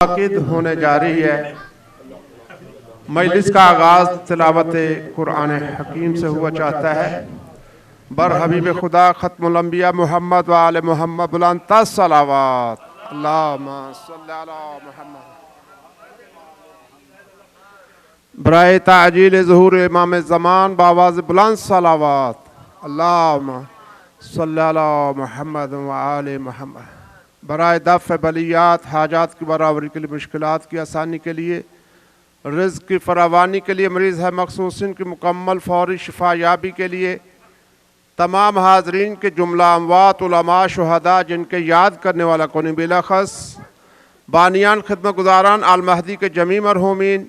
मुनअक़िद होने जा रही है। मजलिस का आगाज़ तिलावत कुरान हकीम से हुआ चाहता है। बर हबीब खुदा ख़त्मुल अंबिया मोहम्मद व आले मोहम्मद बुलंद सलावत अल्लाहुम्मा सल्ली अला मुहम्मद। बराए ताजील ज़ुहूर इमाम ज़मान बावाज़ बुलंद सलावत अल्लाहुम्मा सल्ली अला मुहम्मद व आले मोहम्मद। बराए दफ़ बलियात हाजात की बराबरी के लिए, मुश्किलात की आसानी के लिए, रिज़्क़ की फरावानी के लिए, मरीज़ है मखसूसिन की मुकम्मल फौरी शिफा याबी के लिए, तमाम हाज़रीन के जुमला अमवात उलमा शुहदा जिनके याद करने वाला कोई बिलखस, बानियान खिदमत गुजारान आल महदी के जमी मरहूमीन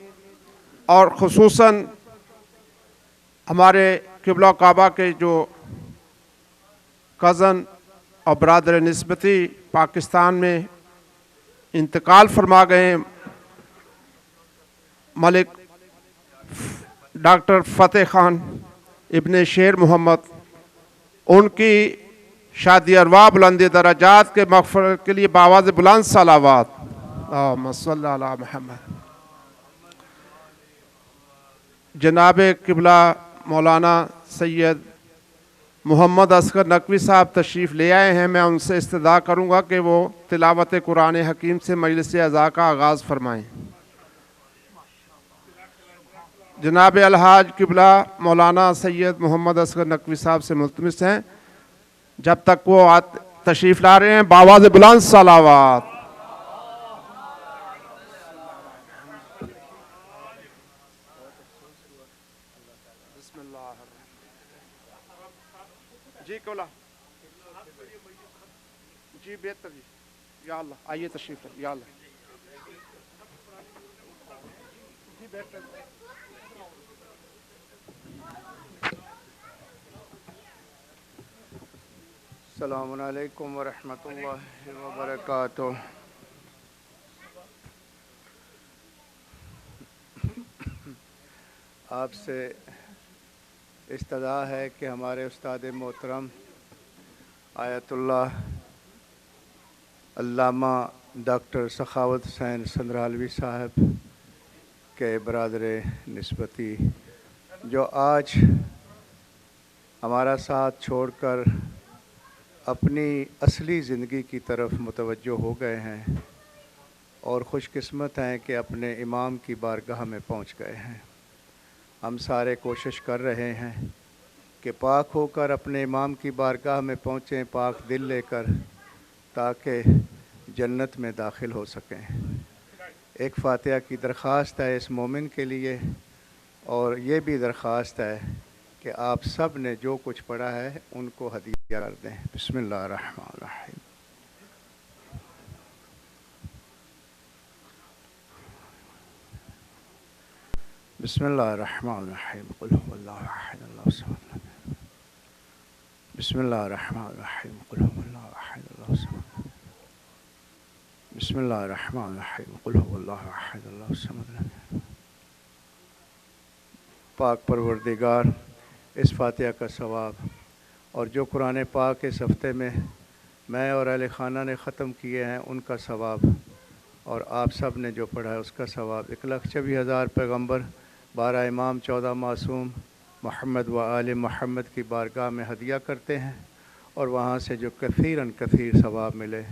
और ख़ुसूसन हमारे क़िबला काबा के जो कज़न और बरादर निस्बती पाकिस्तान में इंतकाल फरमा गए मलिक डॉक्टर फ़तेह खान इब्ने शेर मोहम्मद, उनकी शादी अरवा बुलंद दराजात के मग़फ़िरत के लिए बावाज़ बुलंद सलावत अल्लाहुम्मा सल्ली अला मुहम्मद। जनाब क़िबला मौलाना सैयद मोहम्मद असगर नकवी साहब तशरीफ़ ले आए हैं। मैं उनसे इस्तदा करूँगा कि वो तिलावत कुरान हकीम से मजलिस अज़ा का आगाज़ फरमाएँ। जनाब अलहाज क़िबला मौलाना सैयद मोहम्मद असगर नकवी साहब से मुल्तमिस हैं, जब तक वो तशरीफ़ ला रहे हैं बावाज़ बुलंद सलावत। जी कौला जी बेहतर जी, या अल्लाह आइए तशरीफ़ ले, या अल्लाह जी बेहतर। अस्सलामु अलैकुम व रहमतुल्लाहि व बरकातुहू। आपसे इस्तदा है कि हमारे उस्ताद मोहतरम आयतुल्लाह अल्लामा डॉक्टर सखावत हुसैन संदरालवी साहब के बरादर निस्बती जो आज हमारा साथ छोड़कर अपनी असली ज़िंदगी की तरफ मुतवज्जो हो गए हैं और ख़ुशकिस्मत हैं कि अपने इमाम की बारगाह में पहुंच गए हैं। हम सारे कोशिश कर रहे हैं कि पाक होकर अपने इमाम की बारगाह में पहुँचें, पाक दिल लेकर, ताकि जन्नत में दाखिल हो सकें। एक फ़ातिहा की दरख्वास्त है इस मोमिन के लिए, और ये भी दरख्वास्त है कि आप सब ने जो कुछ पढ़ा है उनको हदिया कर दें। बिस्मिल्लाह रहमान रहीम। बिस्मिल्लाह रहमान रहीम। कुल हुवल्लाहु अहद अल्लाहु समद। बिस्मिल्लाह रहमान रहीम। कुल हुवल्लाहु अहद अल्लाहु समद। बिस्मिल्लाह रहमान रहीम। कुल हुवल्लाहु अहद अल्लाहु समद। पाक परवरदिगार इस फ़ातिहा का सवाब और जो कुरान पाक इस हफ़्ते में मैं और अहले ख़ाना ने ख़त्म किए हैं उनका सवाब, और आप सब ने जो पढ़ा है उसका सवाब 1,26,000 पैगम्बर, 12 इमाम, 14 मासूम मोहम्मद व आले मोहम्मद की बारगाह में हदिया करते हैं, और वहाँ से जो कसीरन कसीर सवाब मिले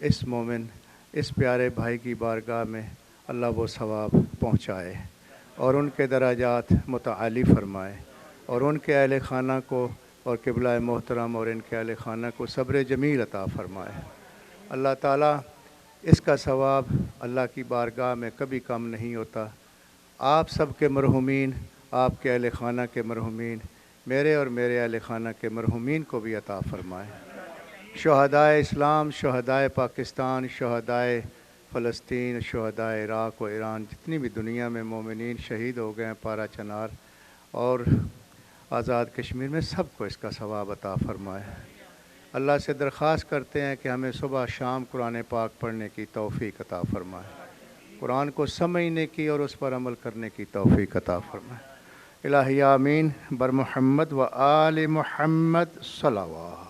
इस मोमिन, इस प्यारे भाई की बारगाह में अल्लाह वो सवाब पहुँचाए और उनके दराजात मुतआली फ़रमाए, और उनके अहले ख़ाना को और क़िबला मोहतरम और इनके अहले ख़ाना को सब्र जमील अता फ़रमाए। अल्लाह ताला इसका सवाब अल्लाह की बारगाह में कभी कम नहीं होता। आप सब के मरहूमीन, आपके अहले ख़ाना के मरहूमीन, मेरे और मेरे अहले ख़ाना के मरहूमीन को भी अता फ़रमाए। शुहदाए इस्लाम, शुहदाए पाकिस्तान, शुहदाए फ़लस्तीन, शुहदाए इराक़ व ईरान, जितनी भी दुनिया में मोमिनीन शहीद हो गए हैं पारा चनार और आज़ाद कश्मीर में, सबको इसका सवाब अता फ़रमाए। अल्लाह से दरख्वास्त करते हैं कि हमें सुबह शाम कुरान पाक पढ़ने की तौफ़ीक़ अता फ़रमाए, कुरान को समझने की और उस पर अमल करने की तौफ़ीक़ अता फ़रमाए। इलाही आमीन। बर मुहम्मद व आले मुहम्मद सलावत।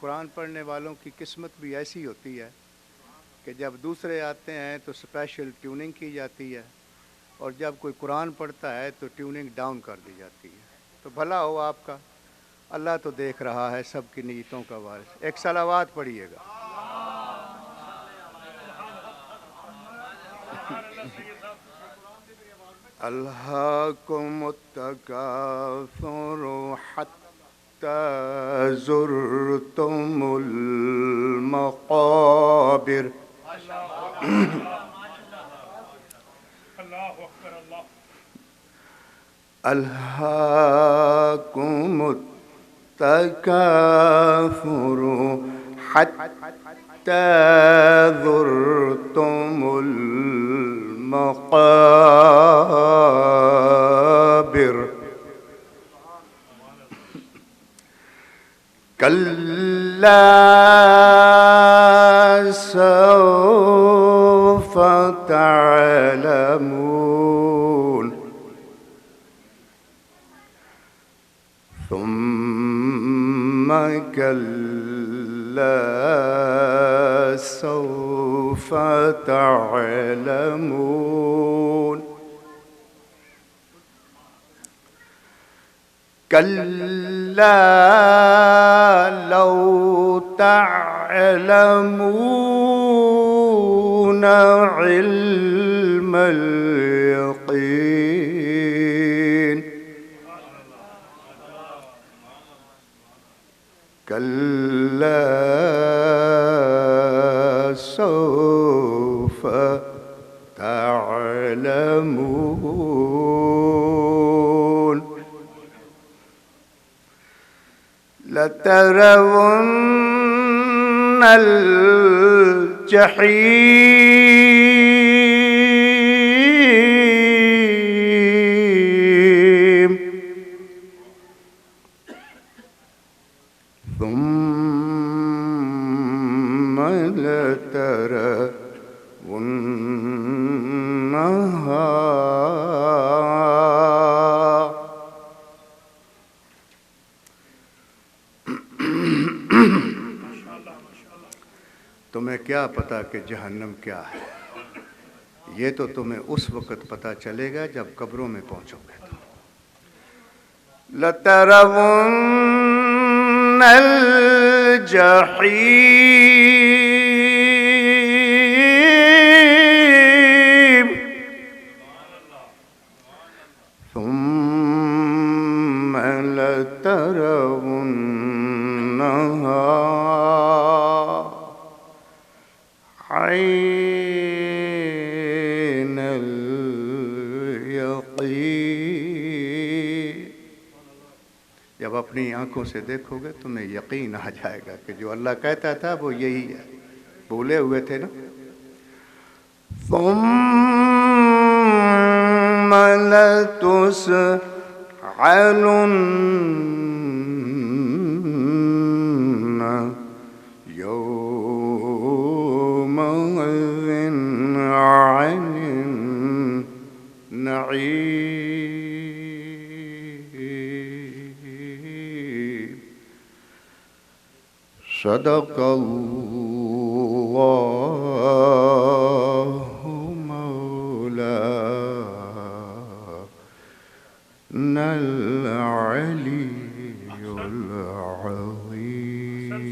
कुरान पढ़ने वालों की किस्मत भी ऐसी होती है कि जब दूसरे आते हैं तो स्पेशल ट्यूनिंग की जाती है और जब कोई कुरान पढ़ता है तो ट्यूनिंग डाउन कर दी जाती है। तो भला हो आपका, अल्लाह तो देख रहा है सबकी नीयतों का वारिस। एक सलावात पढ़िएगा। अल्हाकुमुत तकासुरु हत्ता ज़ुरतुमुल मक़ाबिर। अल्हाकुमुत तकासुरु हत्ता ज़ुरतुमुल मक़ाबिर। कल्ला सौफ तअलमून सुम्म कल्ला सौफ तअलमून कल्ला लौ तअलमून इल्मल यक़ीन कल्ला सौफ तअलमून लतरवुन्नल जहीम सुम्म लतरवुन्नहा तुम्हें क्या पता कि जहन्नम क्या है। ये तो तुम्हें उस वक़्त पता चलेगा जब कब्रों में पहुंचोगे। तो लतरवुन्नल जहीम सुम्म लतरवुन्नहा ऐनल यक़ीन। जब अपनी आंखों से देखोगे तुम्हें यकीन आ जाएगा कि जो अल्लाह कहता था वो यही है। भूले हुए थे ना। सुम्म लतुस्अलुन्न यौमइज़िन अनिन नईम। सदक़ल्लाहु मौलानल अलीयुल अज़ीम।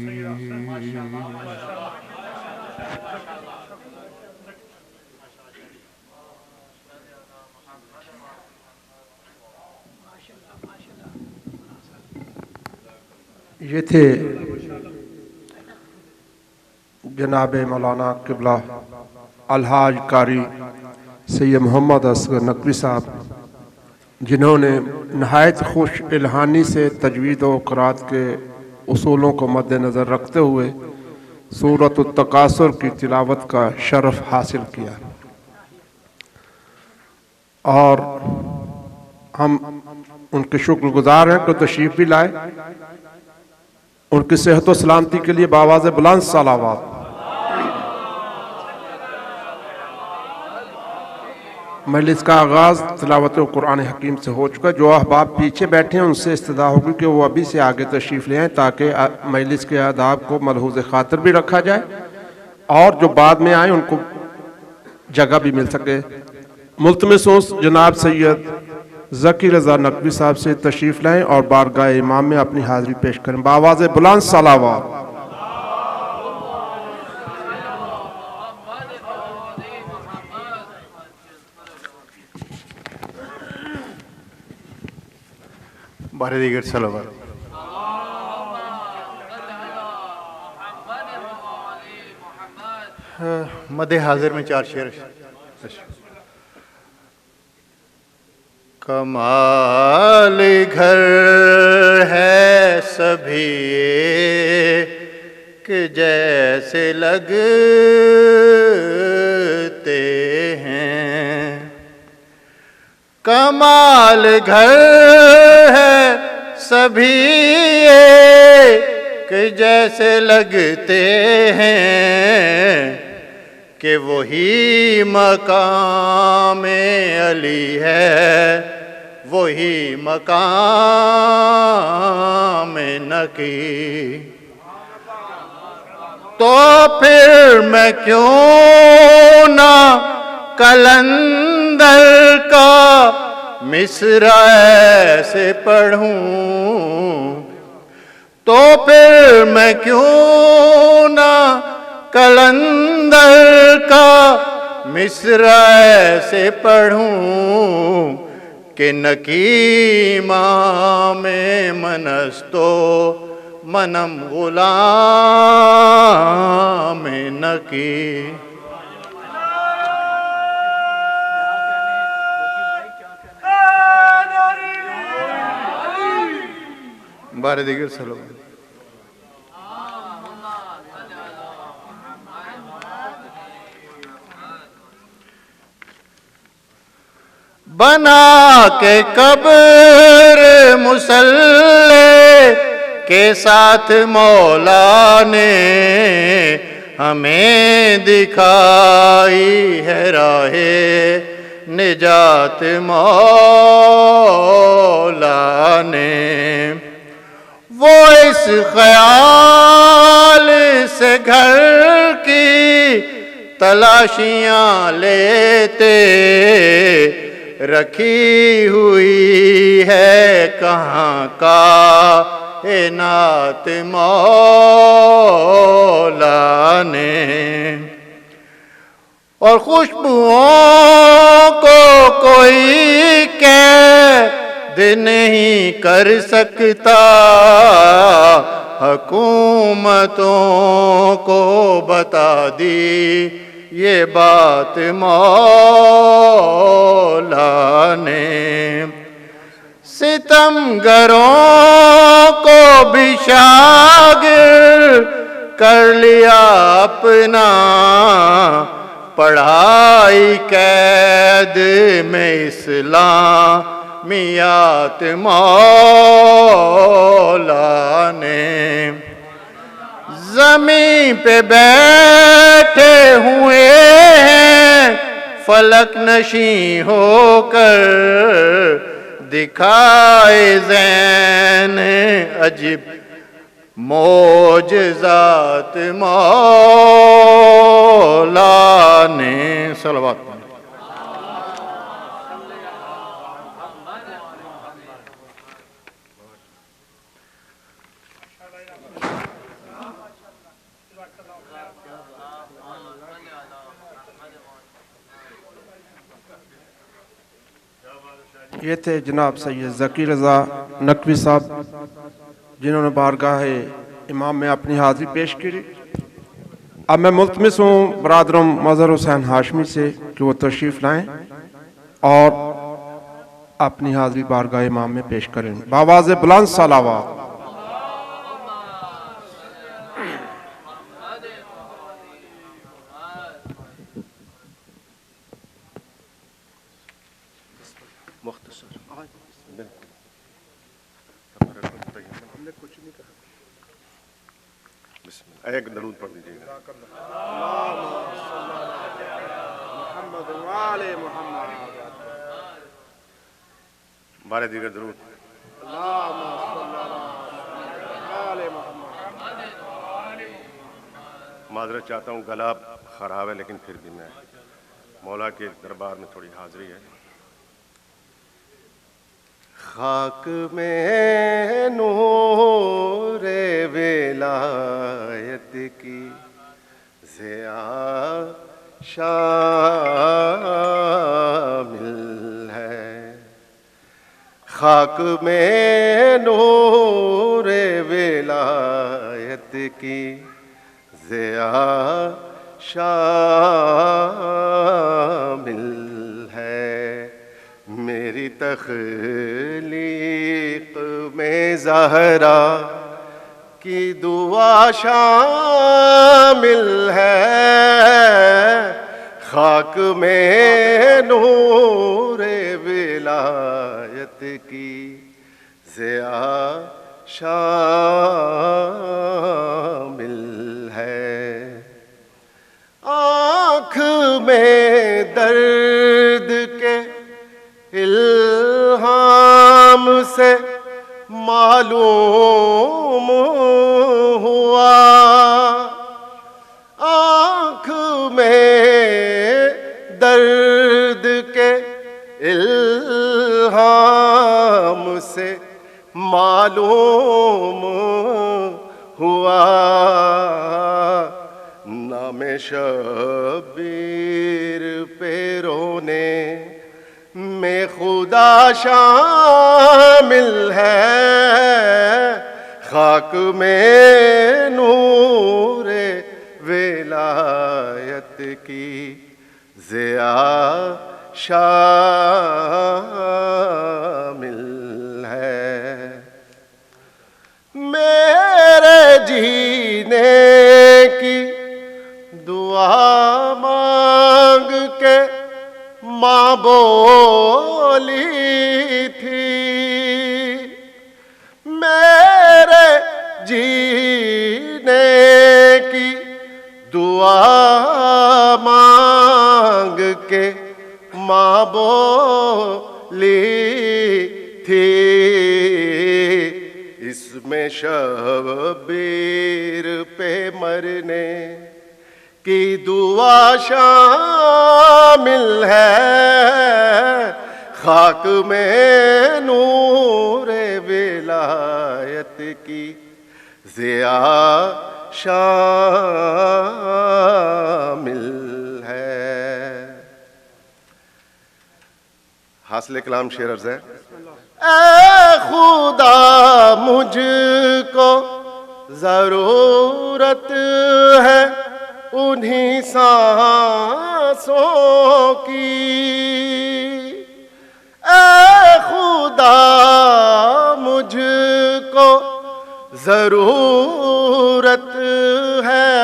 ये थे जनाब मौलाना क़िबला अलहाज कारी सैयद मोहम्मद असगर नकवी साहब, जिन्होंने नहायत खुश इल्हानी से तजवीद व क़रात के उसूलों को मद्देनज़र रखते हुए सूरत तकासुर की तिलावत का शरफ हासिल किया और हम उनके शुक्रगुजार हैं कि तशरीफ भी लाए। उनकी सेहत और सलामती के लिए बावाज़ बुलंद सलावत। मजलिस का आगाज़ तिलावत कुरान हकीम से हो चुका। जो अहबाब पीछे बैठे हैं उनसे इस्तदा होगी कि वो अभी से आगे तशरीफ़ ले आएँ ताकि मजलिस के आदाब को मलहूज़ खातिर भी रखा जाए और जो बाद में आए उनको जगह भी मिल सके। मुल्तमिस जनाब सैयद ज़की रज़ा नकवी साहब से तशरीफ़ लाएँ और बारगाह इमाम में अपनी हाज़िरी पेश करें। बावाज़ बुलंद सलावत। बारे दीगर सलावत। मदे हाजिर में 4 शेर। कमाल घर है सभी कि जैसे लगते हैं, कमाल घर है सभी कि जैसे लगते हैं कि वही मकाम अली है, वही मकाम नकी। तो फिर मैं क्यों ना कलंदर का मिसरा ऐसे पढ़ूं, तो फिर मैं क्यों ना कलंदर का मिसरा ऐसे पढ़ूं कि नकीमा में मनस्तो मनम गुलाम नकी। बारे दिगर सलो बना के कब्र मुसल्ले के साथ मौला ने हमें दिखाई है राहे निजात मौला ने। वो इस ख्याल से घर की तलाशियां लेते रखी हुई है कहाँ का नात मौला ने। और खुशबुओं को कोई कैद नहीं कर सकता, हुकूमतों को बता दी ये बात मौला ने। सितमगरों को भी शागिर कर लिया अपना, पढ़ाई कैद में इस्लामियात मौला ने। ज़मीन पे बैठे हुए हैं फलक नशी होकर, दिखाए ज़ैन अजीब मोजज़ात मौला ने। सलवात। ये थे जनाब सैयद ज़की रज़ा नकवी साहब जिन्होंने बारगाह इमाम में अपनी हाज़िरी पेश की। अब मैं मुल्तमिस हूँ बरादरम मज़हर हुसैन हाशमी से कि वो तशरीफ़ लाएँ और अपनी हाज़िरी बारगाह इमाम में पेश करें। बावाज़ बुलंद सलावत। बिस्मिल्लाह, एक दरूद पढ़ दीजिएगा। बारह दीगर दरूद। माजरत चाहता हूँ, गला खराब है, लेकिन फिर भी मैं मौला के दरबार में थोड़ी हाजिरी है। खाक में नूरे विलायत की ज़िया शामिल है, खाक में नूरे विलायत की ज़िया शामिल है। मेरी तख़लीक़ में ज़हरा की दुआ शामिल है, खाक में नूरे विलायत की ज़िया शामिल है। आँख में दर्द के इल्हाम से मालूम हुआ, आँख में दर्द के इल्हाम से मालूम हुआ, नाम शबीर पे रोने में खुदा शामिल है, खाक में नूरे विलायत की ज़िया शामिल है। मेरे जीने की दुआ मांग के माँ बोली थी, मेरे जीने की दुआ मांग के माँ बोली थी, इसमें शबीर पे मरने की दुआ शामिल है, खाक में नूरे विलायत की ज़िया शामिल है। हासिल कलाम शेर अर्ज़ है। ऐ खुदा मुझको ज़रूरत है उन्हीं सांसों की, ऐ खुदा मुझको ज़रूरत है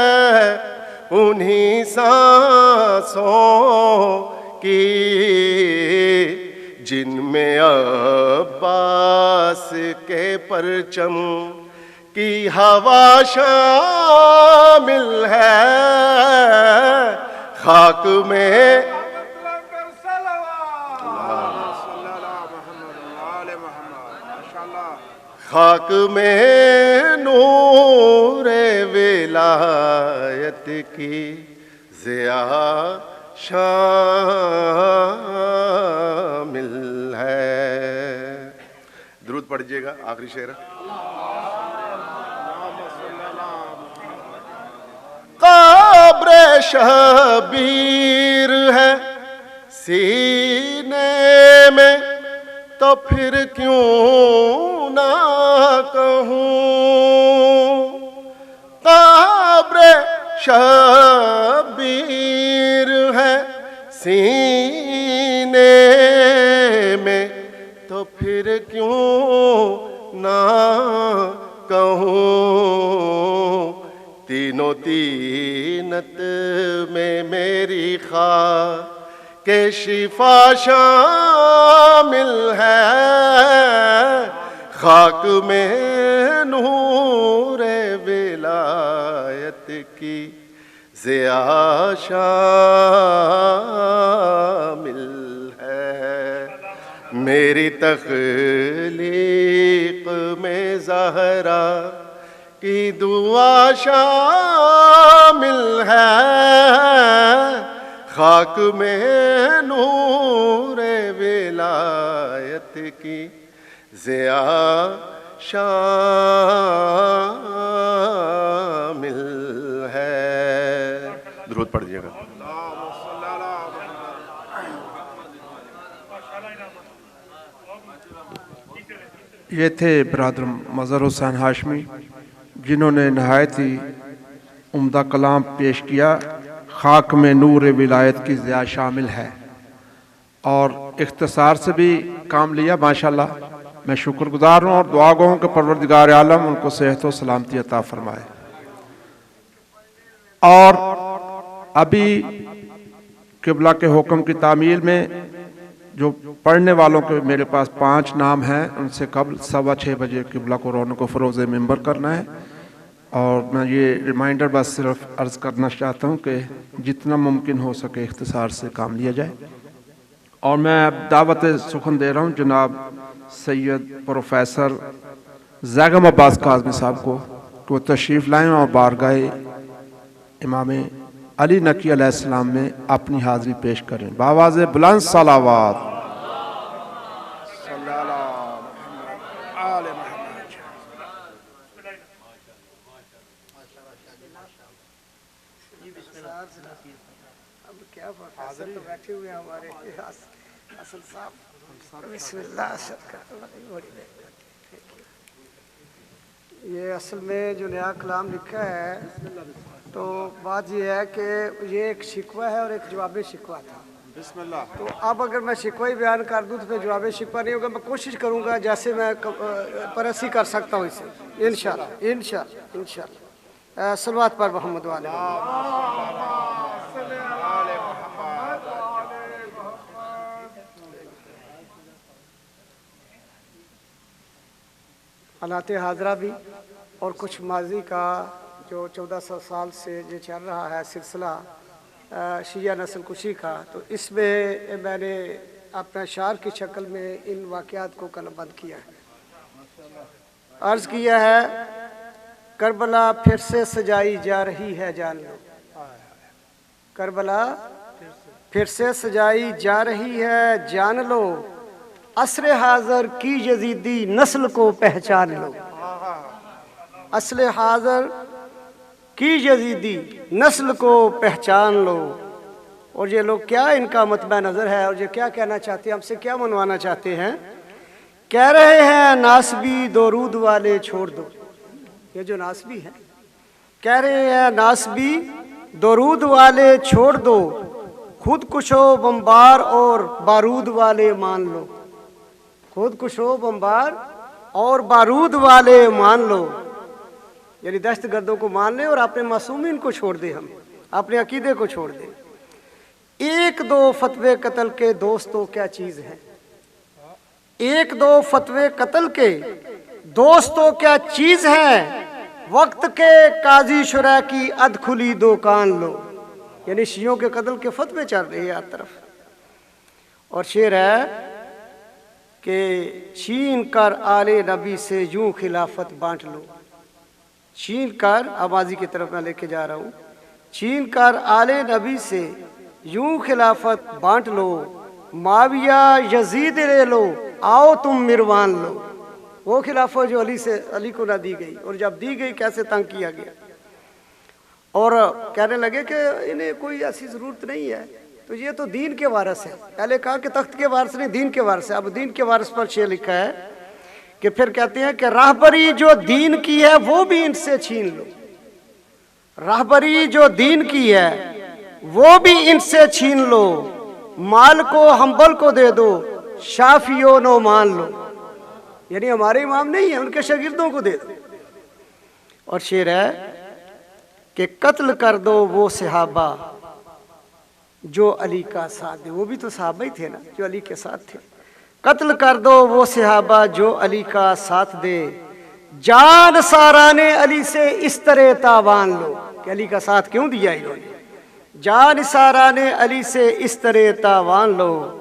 उन्हीं सांसों की, जिनमें अब्बास के परचम की हवा शामिल है, खाक में खाक में नूरे विलायत की ज़िया शामिल है। दुरूद पढ़िएगा, आखिरी शेर। क़ब्र शबीर है सीने में तो फिर क्यों ना कहूँ, क़ब्र शबीर है सीने में तो फिर क्यों ना कहूँ, तीनों तीनत में मेरी खा के शिफा शामिल है, खाक में नूर की ज़िया शामिल है। मेरी तख्लीक में ज़हरा की दुआ शामिल है। खाक में नूर विलायत की ज़िया शामिल है। दुरूद पढ़ दीजिएगा। ये थे बरदर मज़हर हुसैन हाशमी, जिन्होंने नहायत ही उम्दा कलाम पेश किया। खाक में नूर विलायत की ज़िया शामिल है, और इख्तिसार से भी काम लिया माशाल्लाह। मैं शुक्रगुजार हूँ और दुआ गो हूँ कि परवरदिगार आलम उनको सेहत व सलामती अता फरमाए। और अभी किबला के हुक्म की तामील में जो पढ़ने वालों के मेरे पास 5 नाम हैं, उनसे कबल 6:15 बजे किबला को रौनक को फ़रोज़ मिंबर करना है। और मैं ये रिमाइंडर बस सिर्फ अर्ज़ करना चाहता हूँ कि जितना मुमकिन हो सके इख्तिसार से काम लिया जाए। और मैं अब दावत सुखन दे रहा हूँ जनाब सैयद प्रोफेसर ज़ैगम अब्बास काज़मी साहब को कि वो तशरीफ़ लाएँ और बारगाह इमाम अली नकी अलैहिस्सलाम में अपनी हाज़िरी पेश करें। बावाज़े बुलंद सलावत। बैठे हुए हमारे असल साहब, बिस्मिल्लाह। ये असल में जो नया कलाम लिखा है, तो बात ये है कि ये एक शिकवा है और एक जवाब शिकवा था। बिस्मिल्लाह। तो अब अगर मैं शिकवा ही बयान कर दूँ तो फिर जवाब शिकवा नहीं होगा। मैं कोशिश करूँगा जैसे मैं परसी कर सकता हूँ इसे, इंशाअल्लाह इंशाअल्लाह इंशाअल्लाह। सलवात पर मोहम्मद वाले। हालात हाजरा भी और कुछ माजी का जो 1400 साल से जो चल रहा है सिलसिला शिया नस्ल कुशी का, तो इसमें मैंने अपना शार की शक्ल में इन वाक़यात को कलमबंद किया है। अर्ज़ किया है, करबला फिर से सजाई जा रही है जान लो। करबला फिर से सजाई जा रही है जान लो। असरे हाज़र की यजीदी नस्ल को पहचान लो। असले हाज़र की यजीदी नस्ल को पहचान लो। और ये लोग क्या इनका मतबा नज़र है और ये क्या कहना चाहते हैं, हमसे क्या मनवाना चाहते हैं? कह रहे हैं नासबी दरूद वाले छोड़ दो। ये जो नासबी है, कह रहे हैं नासबी दरूद वाले छोड़ दो। खुद कुशो बम्बार और बारूद वाले मान लो। खुद कुशो बम्बार और बारूद वाले मान लो। यानी दहशतगर्दों को मान ले और अपने मासूमीन को छोड़ दे, हम अपने अकीदे को छोड़ दे। एक दो फतवे कत्ल के दोस्तों क्या चीज़ है। एक दो फतवे कत्ल के दोस्तों क्या चीज़ है। वक्त के काजी शुरा की अध खुली दुकान लो। यानी शियों के कत्ल के फतवे चल रहे हैं हर तरफ। और शेर है कि छीन कर आले नबी से यूं खिलाफत बांट लो। छीन कर, आवाज़ी की तरफ मैं लेके जा रहा हूँ। छीन कर आले नबी से यूं खिलाफत बांट लो। माविया यजीद ले लो, आओ तुम मिरवान लो। वो खिलाफत जो अली को ना दी गई, और जब दी गई कैसे तंग किया गया। और कहने लगे कि इन्हें कोई ऐसी ज़रूरत नहीं है, तो ये तो दीन के वारिस है। पहले कहा कि तख्त के वारिस नहीं, दीन के वारिस है। अब दीन के वारिस पर शेर लिखा है कि फिर कहते हैं कि राहबरी जो दीन की है वो भी इनसे छीन लो। राहबरी जो दीन की है वो भी इनसे छीन लो। माल को हम्बल को दे दो, शाफियो नो मान लो। यानी हमारे इमाम नहीं है, उनके शागिर्दों को दे दो। और शेर है कि कत्ल कर दो वो सहाबा जो अली का साथ दे। वो भी तो सहाबा ही थे ना जो अली के साथ थे। कत्ल कर दो वो सहाबा जो अली का साथ दे। जान सारा ने अली से इस तरह तावान लो, कि अली का साथ क्यों दिया इन्होंने। जान सारा ने अली से इस तरह तावान लो,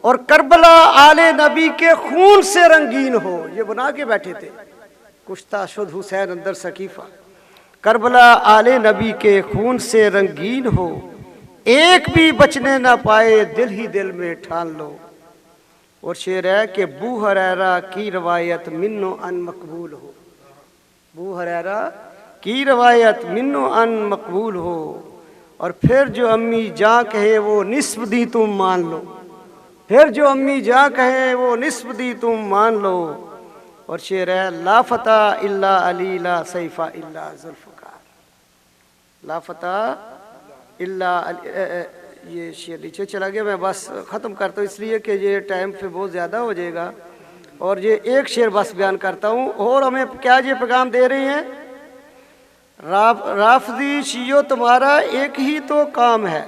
और करबला आले नबी के खून से रंगीन हो। ये बना के बैठे थे, कुश्ता शुद्ध हुसैन अंदर सकीफा। करबला आले नबी के खून से रंगीन हो, एक भी बचने ना पाए दिल ही दिल में ठान लो। और शेर है कि बू हुरैरा की रवायत मिन्नो अन मकबूल हो, बू हुरैरा की रवायत मिन्नो अन मकबूल हो। और फिर जो अम्मी जा कहे वो निस्फ दी तुम मान लो, फिर जो अम्मी जा कहे वो निस्फ दी तुम मान लो। और शेर है ला फता इल्ला अली ला सैफा इल्ला जुल्फ़कार, ला फता इल्ला अली। ये शेर नीचे चला गया, मैं बस ख़त्म करता हूँ इसलिए कि ये टाइम पे बहुत ज़्यादा हो जाएगा। और ये एक शेर बस बयान करता हूँ। और हमें क्या ये पैगाम दे रही हैं, राफजी शियो तुम्हारा एक ही तो काम है,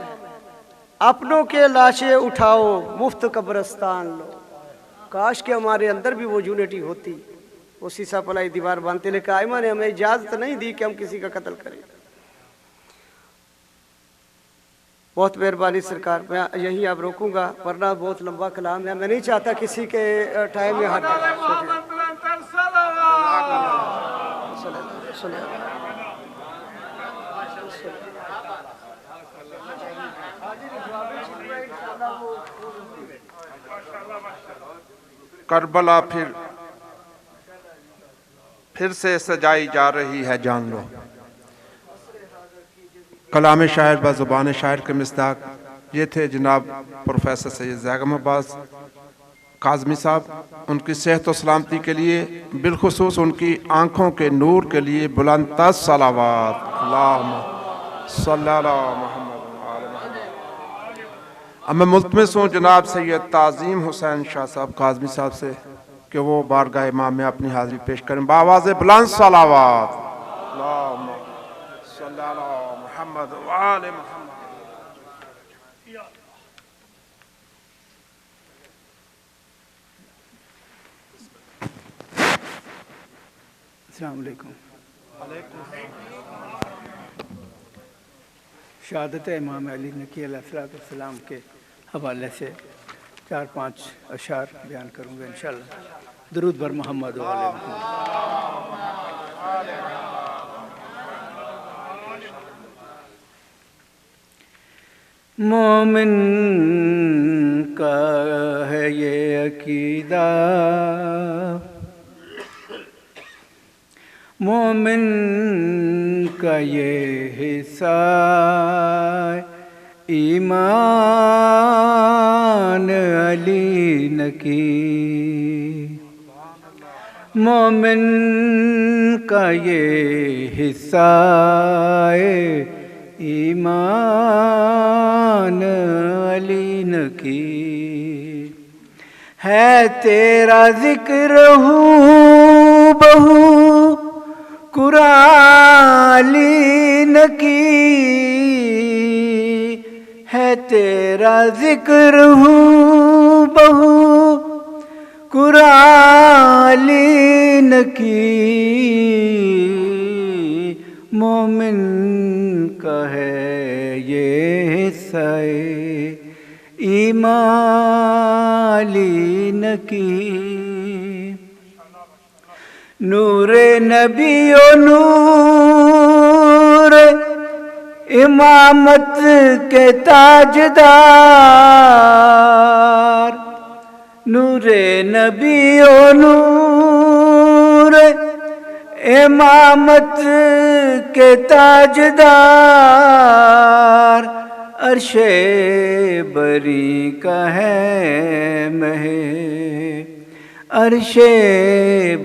अपनों के लाशें उठाओ मुफ्त कब्रस्तान लो। काश के हमारे अंदर भी वो यूनिटी होती, वो सीसा पलाई दीवार बांधते, लेकिन आइमा ने हमें इजाज़त नहीं दी कि हम किसी का कत्ल करें। बहुत मेहरबानी सरकार, मैं यही अब रोकूंगा वरना बहुत लंबा कलाम है, मैं नहीं चाहता किसी के टाइम में हट। करबला फिर से सजाई जा रही है, जान लो। कलाम शायर व ज़ुबान शायर के मिस्दाक ये थे जनाब प्रोफेसर सैयद ज़ैगम अब्बास काज़मी साहब। उनकी सेहत व सलामती के लिए, बिलखुसूस उनकी आँखों के नूर के लिए बुलंद सलावत अल्लाहुम्मा सल्ली अला मुहम्मद व आले मुहम्मद। अब मैं मुल्तमिस हूँ जनाब सैयद ताज़ीम हुसैन शाह साहब काज़मी साहब से कि वो बारगाह इमाम में अपनी हाज़िरी पेश करें बावाज़ बुलंद सलावत अल्लाहुम्मा सल्ली अला मुहम्मद व आले मुहम्मद। अस्सलाम वालेकुम। शहादत इमाम अली नकी अलैहिस्सलाम के हवाले से 4-5 अशार बयान करूँगा इंशाअल्लाह। दुरूद बर मोहम्मद व आले मोहम्मद। मोमिन का है ये अकीदा, मोमिन का ये हिस्सा ईमान अली नकी, मोमिन का ये हिस्सा ईमान अली नकी। है तेरा जिक्र हूँ बहु कुराली नकी, है तेरा जिक्र हूँ बहु कुराली नकी। मोमिन का है ये हिस्सा ईमाली नकी। नूरे नबी ओ नूर इमामत के ताजदार, नूरे नबी ओ नूर इमामत के ताजदार। अर्शे बरी का है महे, अर्शे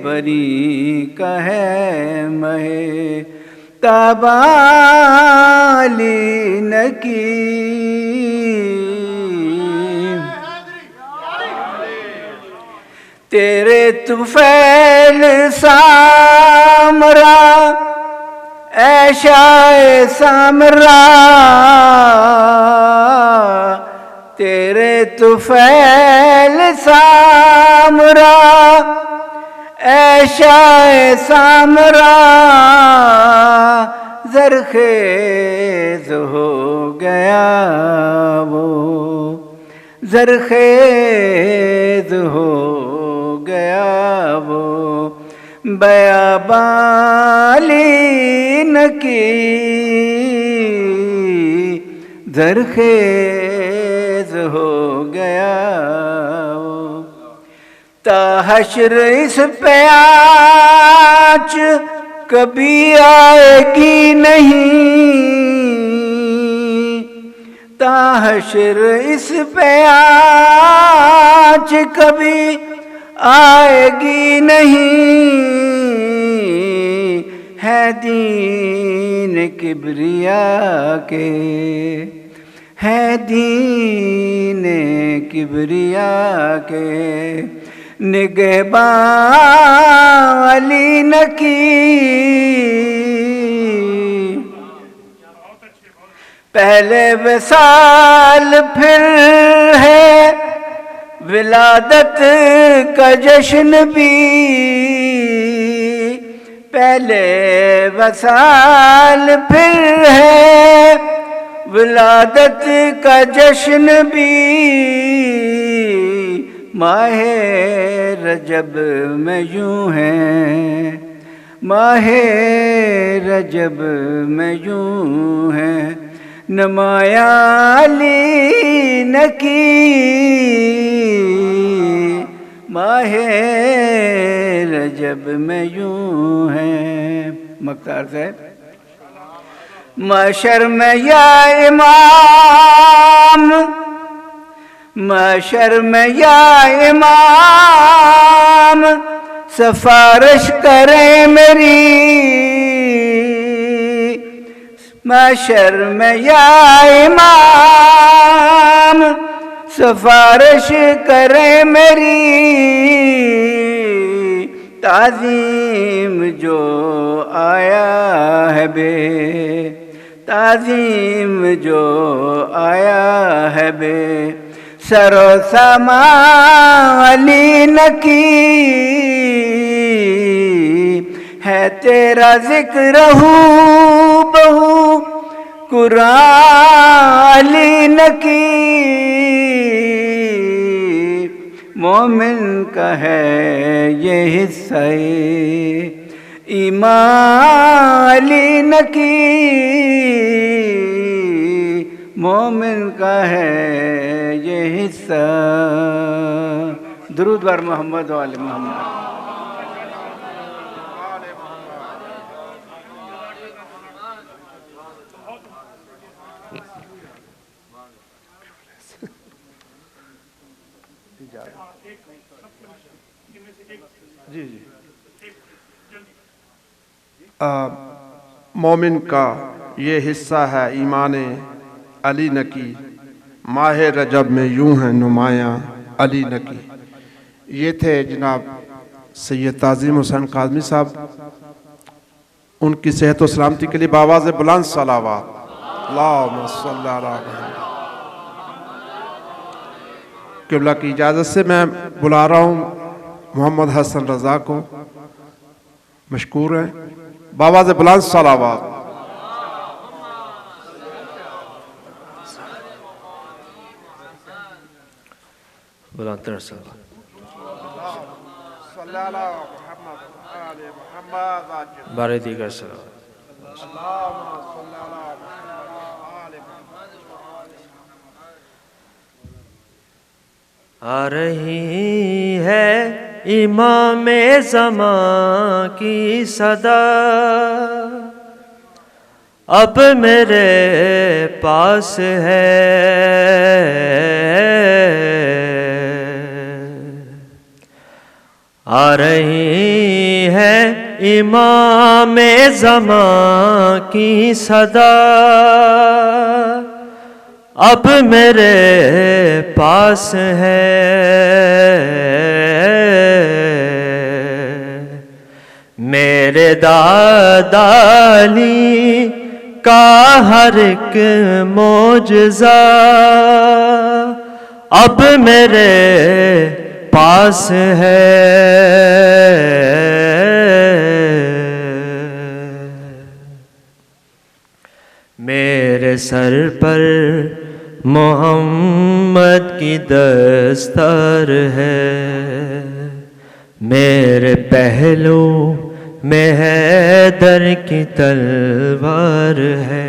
बरी का है महे ताबाली नकी। तेरे तुफैल सामरा ऐशाए सामरा, तेरे तुफैल सामरा ऐशाए सामरा ज़रख़ेज़ हो गया वो, ज़रख़ेज़ हो गया वो, बयाबाली न की ज़रख़ेज़ हो गया वो। ताहश्र इस पे आँच कभी आएगी नहीं, ताहश्र इस पे आँच कभी आएगी नहीं, है दीन किबरिया के, है दीन किबरिया के, निगहबान अली नकी। पहले विसाल फिर है विलादत का जश्न भी, पहले वसाल फिर है विलादत का जश्न भी। माहे रजब में यूं है, माहे रजब में यूं है, नमाया अली नकी। माहे रजब में यूं है। मख्तार साहब। महशर में या इमाम, महशर में या इमाम, सिफारिश करें मेरी। महशर में या इमाम, सिफारिश करें मेरी। ताज़ीम जो आया है बे, ताज़ीम जो आया है बे, सरो समा अली नकी। है तेरा जिक्र हूँ बहु कुरान अली नकी। मोमिन का है ये हिस्सा ईमान अली नकी। मोमिन का है ये हिस्सा। दुरूद बर मोहम्मद व आले मोहम्मद। जी जी। मोमिन का ये हिस्सा है ईमान अली नकी। माह रजब में यूं है नुमायां अली नकी। ये थे जनाब सैयद ताज़ीम हुसैन काज़मी साहब। उनकी सेहत व सलामती के लिए बावाज़ बुलंद सलावत। अल्लाहुम्मा सल्ली अला मुहम्मद। क़िबला की इजाज़त से मैं बुला रहा हूँ मोहम्मद हसन रज़ा को। मशकूर है। बावाज़ बुलंद सलावत। बुलंद सलावत। बारे दीगर सलावत। आ रही है इमाम ज़मां की सदा, अब मेरे पास है। आ रही है इमाम ज़मां की सदा, अब मेरे पास है। मेरे दादाली का हर एक मोजज़ा अब मेरे पास है। मेरे सर पर मोहम्मद की दस्तार है, मेरे पहलू में हैदर की तलवार है।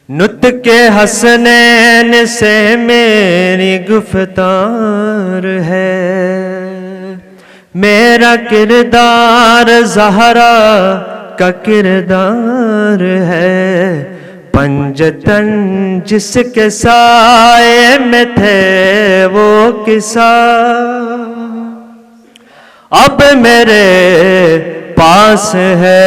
नुत्के हसनैन से मेरी गुफ्तार है, मेरा किरदार ज़हरा का किरदार है। पंजतन जिसके साए में थे वो किसा अब मेरे पास है।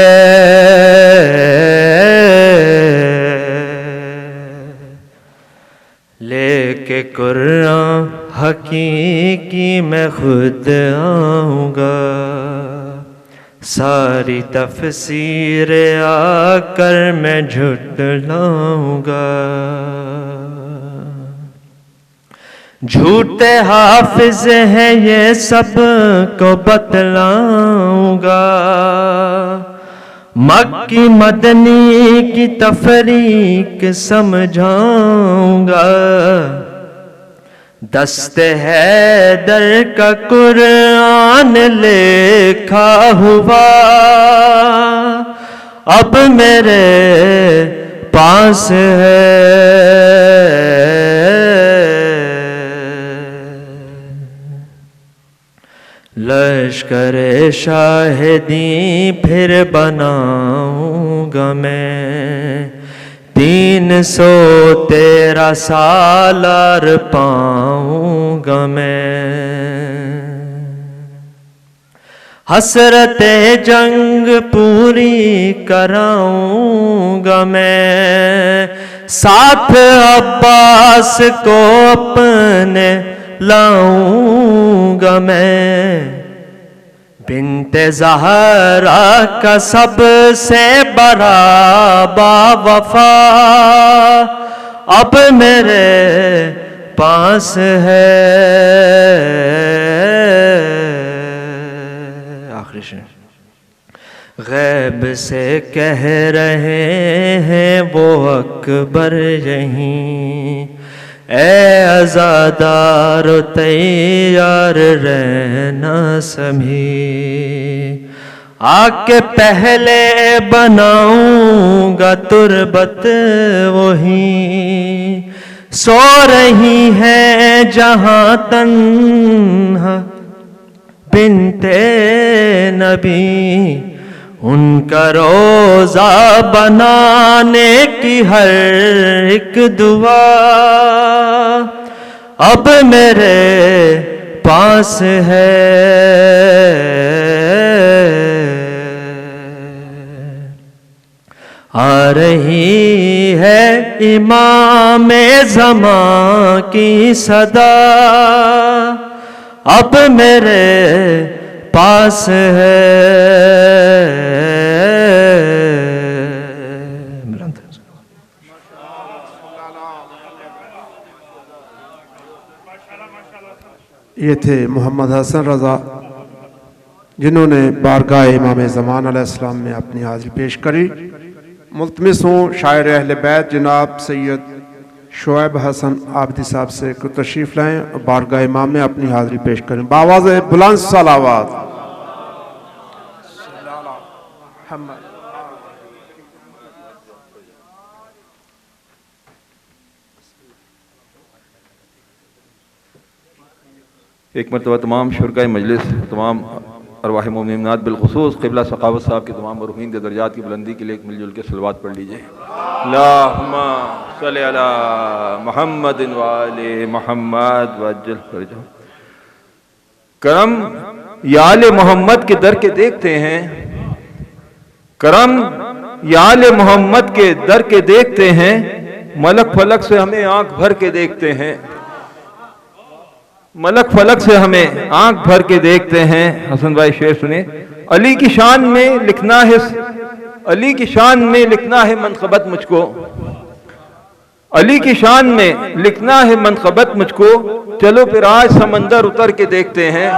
लेके कुरान हकीकी मैं खुद आऊँगा, सारी तफसीर आकर मैं झुटलाऊँगा। झूठे हाफिज हैं ये सब को बतलाऊँगा, मक्की मदनी की तफरीक समझाऊँगा। दस्ते हैदर का कुरान लिखा हुआ अब मेरे पास है। लश्कर-ए शाहिदी फिर बनाऊँगा मैं, 313 सालार पाऊँगा मैं। हसरते जंग पूरी कराऊँगा मैं, साथ अब्बास को अपने लाऊँगा मैं। बिन्ते ज़हरा का सबसे बड़ा बावफा अब मेरे पास है। आखिरी शेर। गैब से कह रहे हैं वो अकबर यहीं, ए अज़ादारो तैयार रहना सभी। आके पहले बनाऊंगा तुरबत वही, सो रही है जहां तन्हा बिन्ते नबी। उनका रोज़ा बनाने की हर एक दुआ अब मेरे पास है। आ रही है इमाम ज़मां की सदा अब मेरे पास है। ये थे मोहम्मद हसन रज़ा, जिन्होंने बारगाह इमाम ज़मान अलैहिस्सलाम में अपनी हाज़िरी पेश करी। मुल्तमिस हूँ शायर अहले बैत जनाब सैयद शुएब हसन आबदी साहब से को तशरीफ़ लाएँ और बारगाह इमाम में अपनी हाज़िरी पेश करें बावाज़ बुलंद सलावत। एक मरतबा तमाम शुरकाए मजलिस, तमाम अरवाह मोमिनात बिलखुसूस क़िबला सखावत साहब के तमाम मरहूमीन के दर्जात की बुलंदी के लिए एक मिलजुल के सलवात पढ़ लीजिए। अल्लाहुम्मा सल्ली अला मुहम्मदिन व आले मुहम्मद वअज्जल फरजहु। करम या आले मोहम्मद के दर के देखते हैं, करम या आले मोहम्मद के दर के देखते हैं, मलक फलक से हमें आंख भर के देखते हैं, मलक फलक से हमें आंख भर के देखते हैं। हसन भाई शेर सुने। अली की शान में लिखना है, अली की शान में लिखना है मनक़बत मुझको, अली की शान में लिखना है मनक़बत मुझको। चलो फिर आज समंदर उतर के देखते हैं।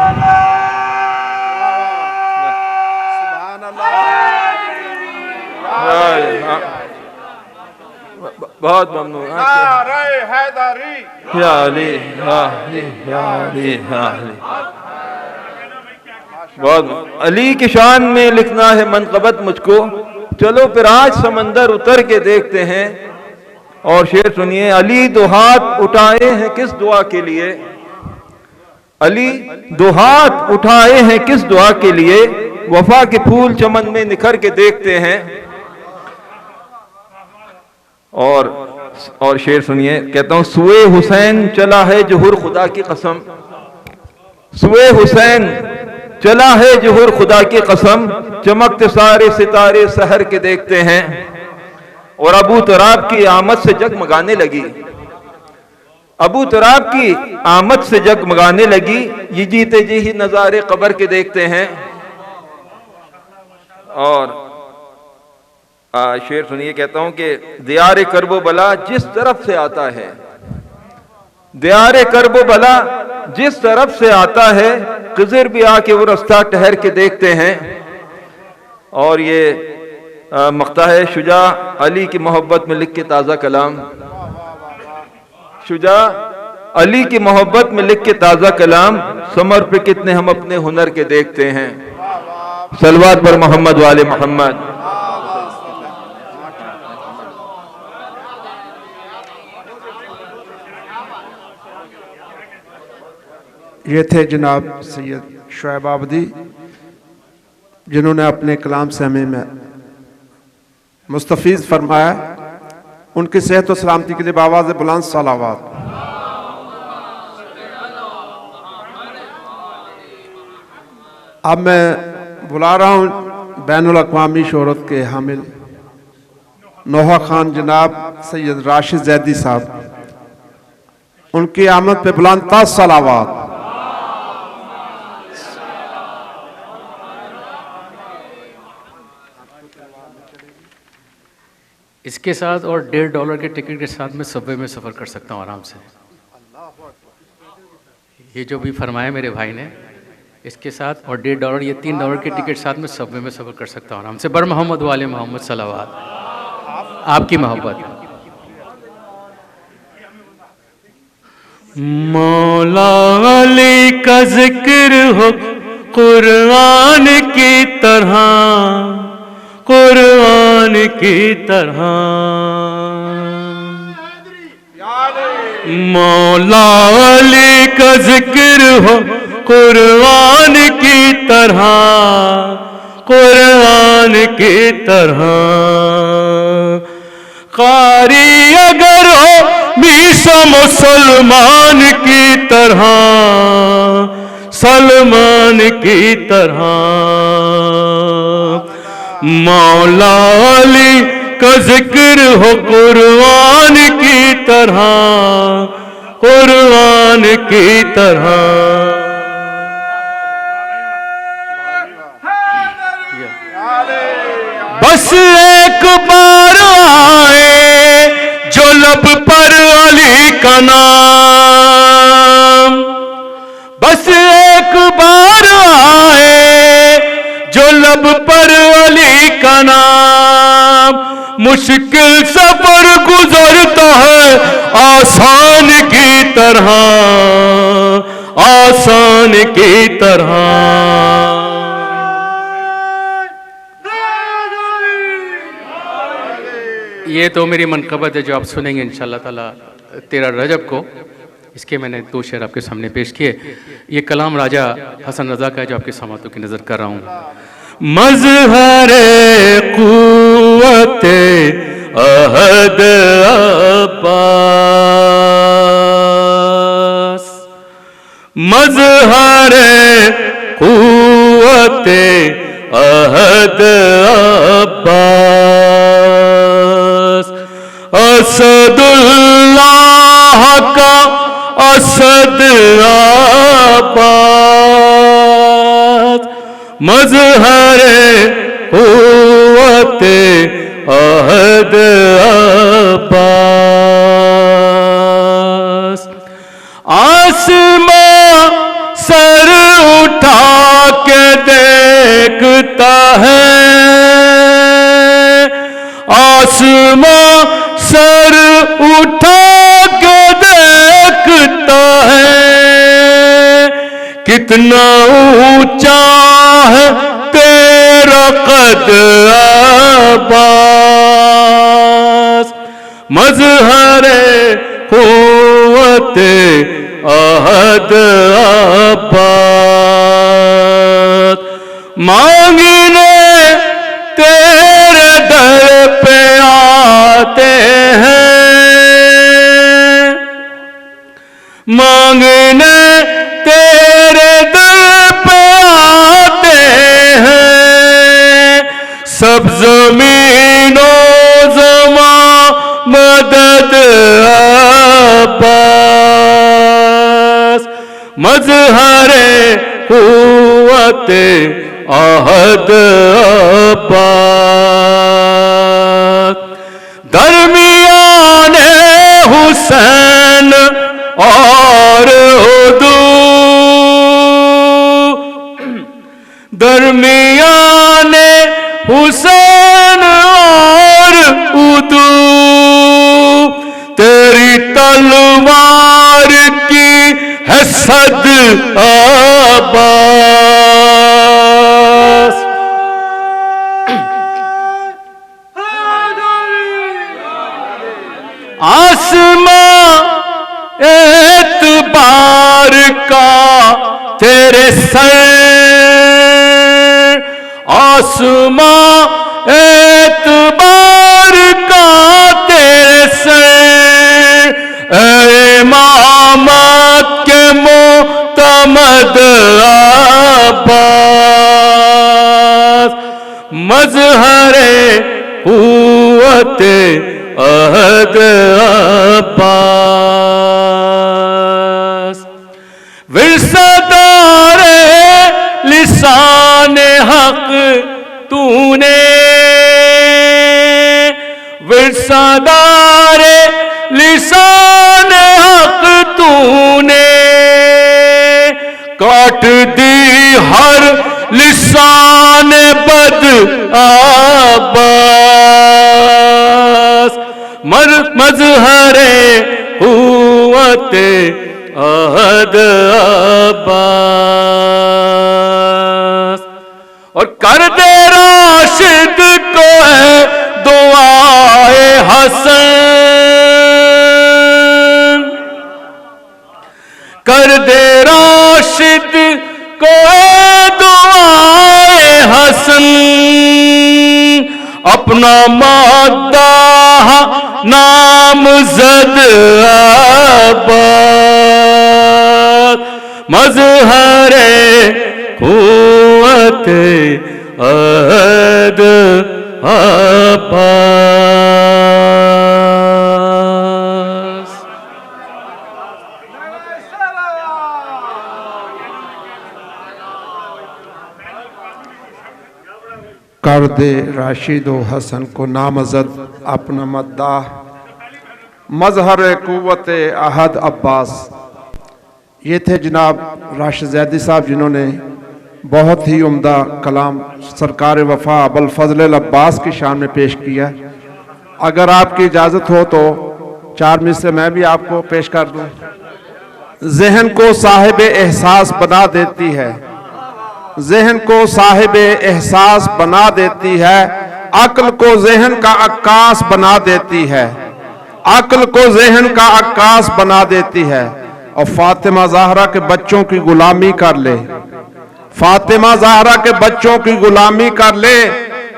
बहुत ममनून। नारे हैदरी, या अली, या अली, या अली, या अली। बहुत अली की शान में लिखना है मनक़बत मुझको, चलो फिर आज समंदर उतर के देखते हैं। और शेर सुनिए, अली दो हाथ उठाए हैं किस दुआ के लिए, अली दो हाथ उठाए हैं किस दुआ के लिए, वफा के फूल चमन में निखर के देखते हैं। और शेर सुनिए, कहता हूं, सुए हुसैन चला है जुहूर खुदा की कसम, सुए हुसैन चला है जुहूर खुदा की कसम, चमकते सारे सितारे सहर के देखते हैं। और अबू तराब की आमद से जगमगाने लगी, अबू तराब की आमद से जगमगाने लगी, ये जीते जी ही नजारे कब्र के देखते हैं। और शेर सुनिए, कहता हूं कि दियारे करबो बला जिस तरफ से आता है, दियारे करबो बला जिस तरफ से आता है, खिज़र भी आके वो रास्ता ठहर के देखते हैं। और ये मक्ता है शुजा अली की मोहब्बत में लिख के ताज़ा कलाम, शुजा अली की मोहब्बत में लिख के ताज़ा कलाम, समर पे कितने हम अपने हुनर के देखते हैं। सलवात पर मोहम्मद वाले मोहम्मद। ये थे जनाब सैयद शुएब आबदी, जिन्होंने अपने कलाम से हमें मुस्तफीज़ फरमाया। उनकी सेहत और सलामती के लिए बावाज़ बुलंद सलावत। अब मैं बुला रहा हूँ बैनुल अक़वामी शोहरत के हामिल नोहा खान जनाब सैयद राशिद जैदी साहब, उनकी आमद पे बुलंद सलावत। इसके साथ और $1.5 के टिकट के साथ मैं सबवे में सफ़र कर सकता हूँ आराम से। ये जो भी फरमाया मेरे भाई ने, इसके साथ और $1.5 ये $3 के टिकट साथ में सबवे में सफ़र कर सकता हूँ आराम से। बर मोहम्मद वाले मोहम्मद सलावत, आपकी मोहब्बत। मौला अली का जिक्र हो कुरान की तरह, कुरान की तरह, मौला अली का जिक्र हो कुरान की तरह, कुरान की तरह। कारी अगर हो बीसो मुसलमान की तरह, सलमान की तरह, मौला अली का जिक्र हो कुरान की तरह, कुरान की तरह। बस एक बार आए जो लब पर अली का नाम, बस एक बार आए जो लब पर अली का नाम, मुश्किल सफर गुजरता है आसान की तरह, आसान की तरह। ये तो मेरी मनक़बत है जो आप सुनेंगे इंशाअल्लाह ताला 13 रजब को। इसके मैंने 2 शेर आपके सामने पेश किए। ये कलाम राजा हसन रज़ा का है जो आपके समातों की नज़र कर रहा हूँ। मज़हरे क़ुव्वते अहद अब्बास, मज़हरे क़ुव्वते अहद अब्बास, असदुल्लाह का असद अब्बास, मज़हरे क़ुव्वते अहद अब्बास। आसमां सर उठा के देखता है, आसमां सर उठा के देखता है कितना ऊंचा है तेरा कद अब्बास। मजहरे कुव्वते अहद अब्बास। मांगने तेरे दर पे आते हैं, मांगने तेरे दर पे आते हैं। सब ज़मीनों ज़मा मदद अब्बास। मज़हरे कुव्वते अहद अब्बास। दरमियाने हुसैन और उदू, दरमियाने हुसैन और उदू, तेरी तलवार की है सद अब्बास। आसमां एतबार का तेरे सर, आसमां एतबार का तेरे सर। इमामत के मोतमद अब्बास। मजहरे कुव्वते अहद अब्बास। विरसदारे लिसाने हक तूने, विरसदारे लिसाने हक तूने, काट दी हर लिसान बद अब्बास। मजहरे कुव्वते अहद अब्बास। और कर दे राशिद को है दुआए हसन, कर दे राशिद को है दुआए हसन। अपना मद्दाह नामज़द अब्बास। मजहरे कुव्वते अहद अब्बास। कर दे राशिद व हसन को नामज़द अपना मद्दाह। मजहर कुव्वत अहद अब्बास। ये थे जनाब राशिद ज़ैदी साहब, जिन्होंने बहुत ही उम्दा कलाम सरकार वफा अबुल फजल अब्बास की शान में पेश किया। अगर आपकी इजाज़त हो तो 4 मिसरे मैं भी आपको पेश कर दूं। ज़हन को साहिब एहसास बना देती है, ज़हन को साहिब एहसास बना देती है, अक्ल को ज़हन का अक्कास बना देती है, अक्ल को ज़हन का अक्कास बना देती है। और फातिमा ज़हरा के बच्चों की गुलामी कर ले, फातिमा ज़हरा के बच्चों की गुलामी कर ले,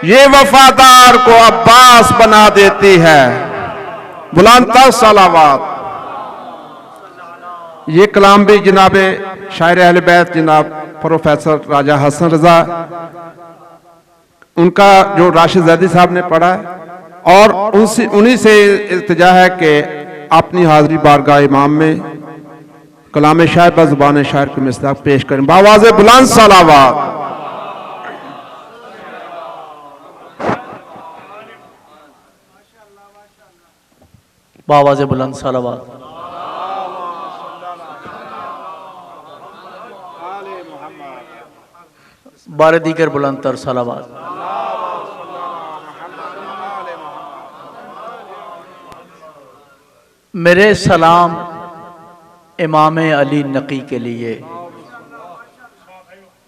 ये वफादार को अब्बास बना देती है। बुलंद तर सलावत। ये कलाम भी जनाब शायर अहले बैत जनाब प्रोफेसर राजा हसन रजा, उनका जो राशिद ज़ैदी साहब ने पढ़ा है, और उन्हीं से इल्तिजा है कि अपनी हाजिरी बारगाह इमाम में कलाम शायर पर ज़ुबान शायर की मिसदाक पेश करें। बावाज़े बुलंद सलावत। बावाज़े बुलंद सलावत। बारे दीगर बुलंद तर सलावत। मेरे सलाम इमाम अली नकी के लिए।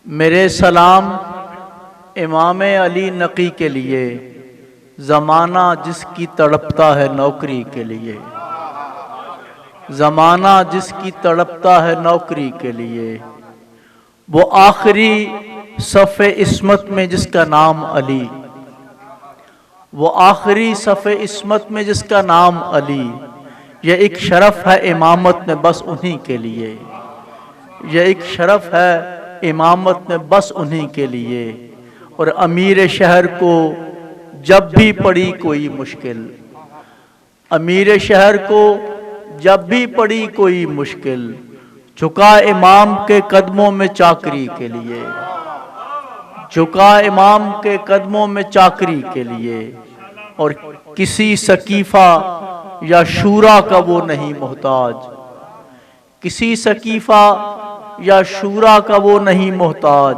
मेरे सलाम इमाम अली नकी के लिए। ज़माना जिसकी तड़पता है नौकरी के लिए। ज़माना जिसकी तड़पता है नौकरी के लिए। वो आखिरी सफ़े इस्मत में जिसका नाम अली। वो आखिरी सफ़े इस्मत में जिसका नाम अली। यह एक शरफ़ है इमामत में बस उन्हीं के लिए। यह एक शरफ़ है इमामत में बस उन्हीं के लिए। और अमीर शहर को जब भी पड़ी कोई मुश्किल, अमीर शहर को जब भी पड़ी कोई मुश्किल, झुका इमाम के कदमों में चाकरी के लिए। झुका इमाम के कदमों में चाकरी के लिए। और किसी सकीफ़ा या शूरा का वो नहीं मोहताज। किसी सकीफ़ा या शूरा का वो नहीं मोहताज।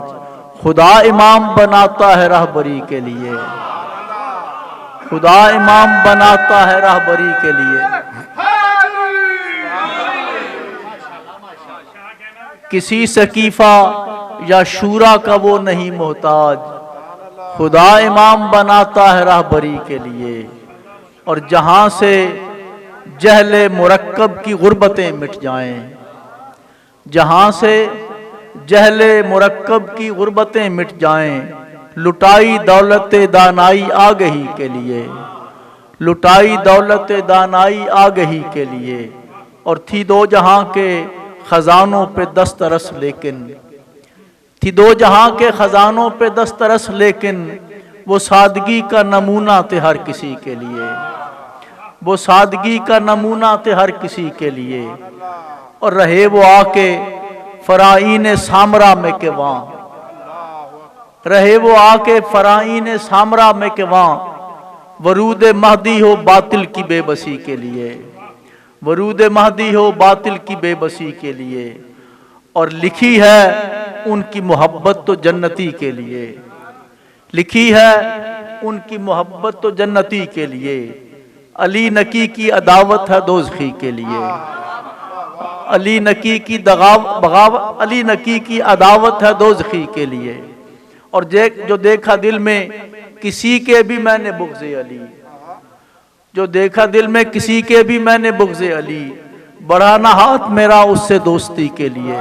खुदा इमाम बनाता है राहबरी के लिए। खुदा इमाम बनाता है राहबरी के लिए। किसी सकीफ़ा या शूरा का वो नहीं मोहताज। खुदा इमाम बनाता है राहबरी के लिए। और जहाँ से जहले मुरक्कब की गुर्बतें मिट जाएं, जहाँ से जहले मुरक्कब की गुर्बतें मिट जाएं, लुटाई दौलत दानाई आ गई के लिए। लुटाई दौलत दानाई आ गई के लिए। और थी दो जहां के खजानों पे दस्तरस लेकिन, थी दो जहां के खजानों पे दस्तरस लेकिन, वो सादगी का नमूना थे हर किसी के लिए। वो सादगी का नमूना थे हर किसी के लिए। और रहे वो आके फराईन सामरा में के वहाँ, रहे वो आके फराईन सामरा में के वहाँ, वरूद महदी हो बातिल की बेबसी के लिए। वरूद महदी हो बातिल की बेबसी के लिए। और लिखी है उनकी मोहब्बत तो जन्नती के लिए। लिखी है उनकी मोहब्बत तो जन्नती के लिए। अली नकी की अदावत है दोज़खी के लिए। अली नकी की बगावत, अली नकी की अदावत है दोज़खी के लिए। और जो देखा दिल में किसी के भी मैंने बुग़्ज़े अली, जो देखा दिल में किसी के भी मैंने बुग़्ज़े अली, बढ़ाना हाथ मेरा उससे दोस्ती के लिए।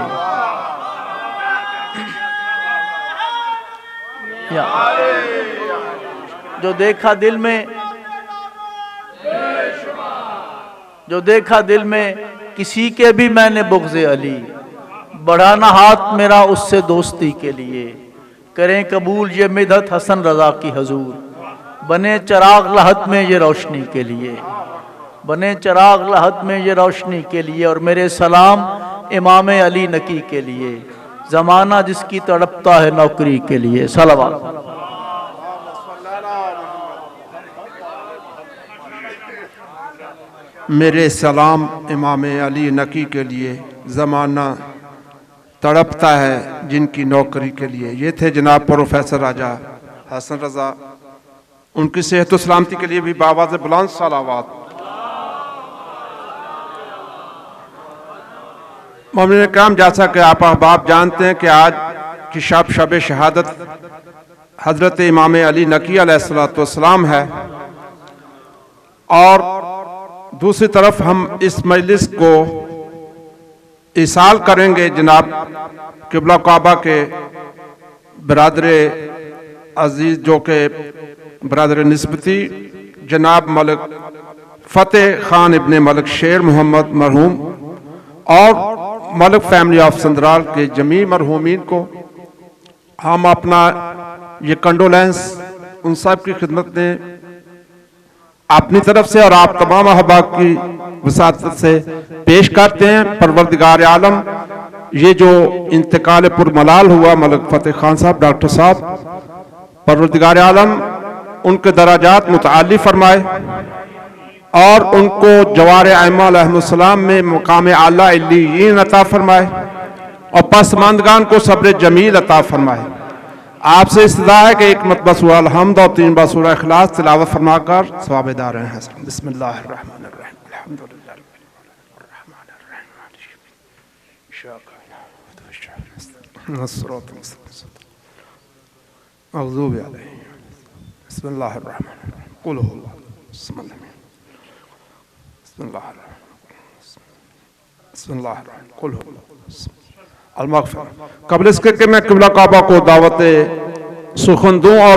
जो देखा दिल में, जो देखा दिल में किसी के भी मैंने बुग़्ज़े अली, बढ़ाना हाथ मेरा उससे दोस्ती के लिए। करें कबूल ये मिदहत हसन रज़ा की हजूर, बने चिराग लहत में ये रोशनी के लिए। बने चिराग लहत में ये रोशनी के लिए। और मेरे सलाम इमाम अली नकी के लिए। ज़माना जिसकी तड़पता है नौकरी के लिए। सलावत। मेरे सलाम इमाम अली नकी के लिए। ज़माना तड़पता है जिनकी नौकरी के लिए। ये थे जनाब प्रोफेसर राजा हसन रज़ा। उनकी सेहत व सलामती के लिए भी बावाज़ बुलंद सलावत। मोमिन काम, जैसा कि आप अहबाब जानते हैं कि आज की शब शहादत हज़रत इमाम अली नकी अलैहिस्सलाम है। और दूसरी तरफ हम इस मजलिस को इसाल करेंगे जनाब किबला काबा के बरादर अजीज़, जो के बरादर निस्बती जनाब मलिक फ़तेह खान इब्ने मलिक शेर मोहम्मद मरहूम और मलिक फैमिली ऑफ संदराल के जमी मरहूमीन को हम अपना ये कंडोलेंस उन सब की खिदमत में अपनी तरफ से और आप तमाम अहबाब की वसातत से पेश करते हैं। परवरदिगार आलम, ये जो इंतकाल पुरमलाल हुआ मलिक फ़तेह खान साहब, डॉक्टर साहब, परवरदिगार आलम उनके दराजात मुतअल्ली फरमाए और उनको जवार अइम्मा अलैहिमुस्सलाम में मुकाम आला इल्लियीन अता फरमाए और पसमानदगान को सब्र जमील अता फरमाए। आपसे इस्तदा है कि एक मरतबा सूरह अल-हम्द और 3 बार सूरह इखलास तिलावत फरमाकर सवाब दार हैं। बिस्मिल्लाहिर्रहमानिर्रहीम। अल्हम्दुलिल्लाह। कबल इसके कि मैं क़िबला काबा को दावत सुखन दूँ और